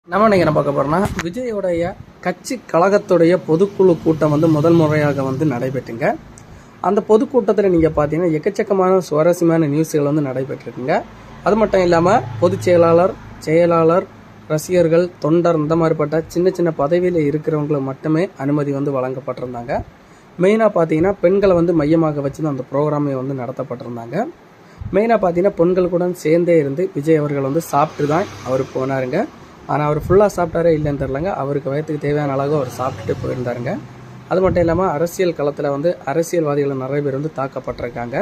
நம்ம இன்னைக்கு என்ன பார்க்க போறோம்னா விஜயோடைய கட்சி கழகத்துடைய பொதுக்குழு கூட்டம் முதல் முறையாக நடைபெற்றுங்க. அந்த பொதுக்கூட்டத்தில் நீங்கள் பார்த்தீங்கன்னா எக்கச்சக்கமான சுவாரஸ்யமான நியூஸ்கள் நடைபெற்றிருக்குங்க. அது மட்டும் இல்லாமல் பொதுச் செயலாளர், ரசிகர்கள், தொண்டர் இந்த மாதிரிப்பட்ட சின்ன சின்ன பதவியில் இருக்கிறவங்களுக்கு மட்டுமே அனுமதி வழங்கப்பட்டிருந்தாங்க. மெயினாக பார்த்தீங்கன்னா பெண்களை மையமாக வச்சு தான் அந்த ப்ரோக்ராமே நடத்தப்பட்டிருந்தாங்க. மெயினாக பார்த்தீங்கன்னா பெண்கள் கூட சேர்ந்தே இருந்து விஜய் அவர்கள் சாப்பிட்டு தான் அவர் போனாருங்க. ஆனால் அவர் ஃபுல்லாக சாப்பிட்டாரே இல்லைன்னு தெரிலங்க. அவருக்கு வயத்துக்கு தேவையான அளவு அவர் சாப்பிட்டுட்டு போயிருந்தாருங்க. அது மட்டும் இல்லாமல் அரசியல் களத்தில் அரசியல்வாதிகள் நிறைய பேர் தாக்கப்பட்டிருக்காங்க.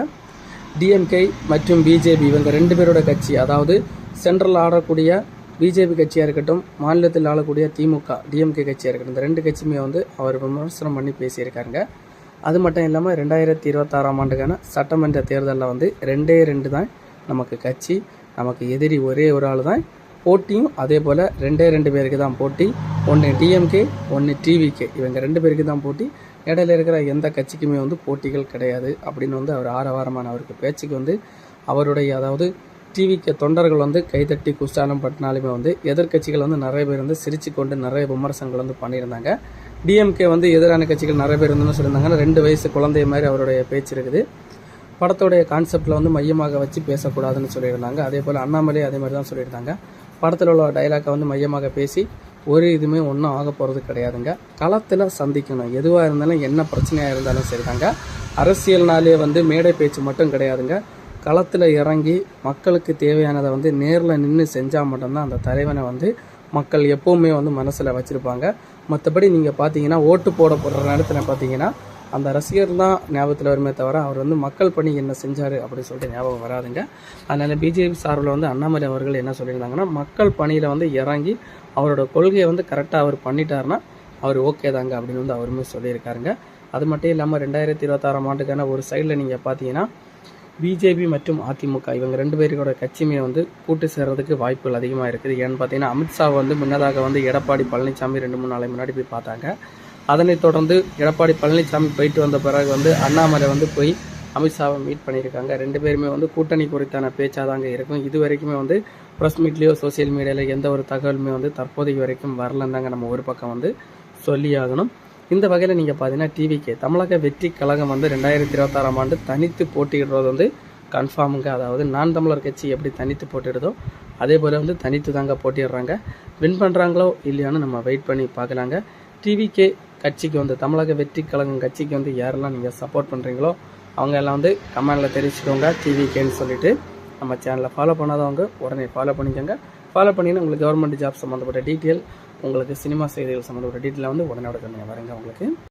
டிஎம்கே மற்றும் பிஜேபி இவங்க ரெண்டு பேரோட கட்சி, அதாவது சென்ட்ரல் ஆடக்கூடிய பிஜேபி கட்சியாக இருக்கட்டும், மாநிலத்தில் ஆளக்கூடிய திமுக டிஎம்கே கட்சியாக இருக்கட்டும், இந்த ரெண்டு கட்சியுமே அவர் விமர்சனம் பண்ணி பேசியிருக்காருங்க. அது மட்டும் இல்லாமல் 2026 ஆண்டுக்கான சட்டமன்ற தேர்தலில் ரெண்டு தான் நமக்கு கட்சி, நமக்கு எதிரி ஒரே ஒரு ஆள் தான் போட்டியும். அதே போல் ரெண்டு பேருக்கு தான் போட்டி. ஒன்று டிஎம்கே, ஒன்று டிவிகே, இவங்க ரெண்டு பேருக்கு தான் போட்டி. இடையில இருக்கிற எந்த கட்சிக்குமே போட்டிகள் கிடையாது அப்படின்னு அவர் ஆரவாரமான அவருக்கு பேச்சுக்கு அவருடைய, அதாவது டிவிகே தொண்டர்கள் கைதட்டி குஸ்டானம் பட்டினாலுமே எதிர்கட்சிகள் நிறைய பேர் சிரிச்சு கொண்டு நிறைய விமர்சனங்கள் பண்ணியிருந்தாங்க. டிஎம்கே எதிரான கட்சிகள் நிறைய பேர் சொல்லியிருந்தாங்க. 2 வயசு குழந்தைய மாதிரி அவருடைய பேச்சு இருக்குது. படத்தோடைய கான்செப்டில் மையமாக வச்சு பேசக்கூடாதுன்னு சொல்லியிருந்தாங்க. அதே போல் அண்ணாமலை அதே மாதிரி தான் சொல்லியிருந்தாங்க. படத்தில் உள்ள டைலாக்கை மையமாக பேசி ஒரு இதுவுமே ஒன்றும் ஆக போகிறது கிடையாதுங்க. களத்தில் சந்திக்கணும், எதுவாக இருந்தாலும் என்ன பிரச்சனையாக இருந்தாலும் சரிதாங்க. அரசியல்னாலே மேடை பேச்சு மட்டும் கிடையாதுங்க. களத்தில் இறங்கி மக்களுக்கு தேவையானதை நேரில் நின்று செஞ்சால் மட்டும்தான் அந்த தலைவனை மக்கள் எப்போவுமே மனசில் வச்சுருப்பாங்க. மற்றபடி நீங்கள் பார்த்தீங்கன்னா ஓட்டு போடுற நேரத்தில் பார்த்தீங்கன்னா அந்த ரசிகர் தான் ஞாபகத்தில் வருமே தவிர அவர் மக்கள் பணி என்ன செஞ்சார் அப்படின்னு சொல்லிட்டு ஞாபகம் வராதுங்க. அதனால் பிஜேபி சார்பில் அண்ணாமலை அவர்கள் என்ன சொல்லியிருந்தாங்கன்னா, மக்கள் பணியில் இறங்கி அவரோட கொள்கையை கரெக்டாக அவர் பண்ணிட்டாருன்னா அவர் ஓகே தாங்க அப்படின்னு அவருமே சொல்லியிருக்காருங்க. அது மட்டும் இல்லாமல் 2026 ஆண்டுக்கான ஒரு சைடில் நீங்கள் பார்த்தீங்கன்னா பிஜேபி மற்றும் அதிமுக இவங்க ரெண்டு பேரோட கட்சியுமே கூட்டு சேர்றதுக்கு வாய்ப்புகள் அதிகமாக இருக்குது. ஏன்னு பார்த்தீங்கன்னா அமித்ஷா முன்னதாக எடப்பாடி பழனிசாமி 2-3 நாளைக்கு முன்னாடி போய் பார்த்தாங்க. அதனைத் தொடர்ந்து எடப்பாடி பழனிசாமி போயிட்டு வந்த பிறகு அண்ணாமலை போய் அமித்ஷாவை மீட் பண்ணியிருக்காங்க. ரெண்டு பேருமே கூட்டணி குறித்தான பேச்சாக தாங்க இருக்கும். இது வரைக்குமே ப்ரெஸ் மீட்லேயோ சோசியல் மீடியாவில் எந்த ஒரு தகவலுமே தற்போதைக்கு வரைக்கும் வரலன்னு தாங்க நம்ம ஒரு பக்கம் சொல்லி ஆகணும். இந்த வகையில் நீங்கள் பார்த்தீங்கன்னா டிவிகே தமிழக வெற்றி கழகம் 2026 ஆண்டு தனித்து போட்டியிடுறது கன்ஃபார்முங்க. அதாவது நான் தமிழர் கட்சி எப்படி தனித்து போட்டிடுதோ அதே போல் தனித்து தாங்க போட்டிடுறாங்க. வின் பண்ணுறாங்களோ இல்லையான்னு நம்ம வெயிட் பண்ணி பார்க்கலாங்க. டிவிகே கட்சிக்கு தமிழக வெற்றி கழகம் கட்சிக்கு யாரெல்லாம் நீங்கள் சப்போர்ட் பண்ணுறீங்களோ அவங்க எல்லாம் கமெண்டில் தெரிவிச்சுக்கோங்க டிவிகேன்னு சொல்லிட்டு. நம்ம சேனலை ஃபாலோ பண்ணாதவங்க உடனே ஃபாலோ பண்ணிக்கோங்க. ஃபாலோ பண்ணிங்கன்னா உங்களுக்கு கவர்மெண்ட் ஜாப் சம்மந்தப்பட்ட டீட்டெயில், உங்களுக்கு சினிமா செய்திகள் சம்மந்தப்பட்ட டீட்டெயில் உடனே வருங்க உங்களுக்கு.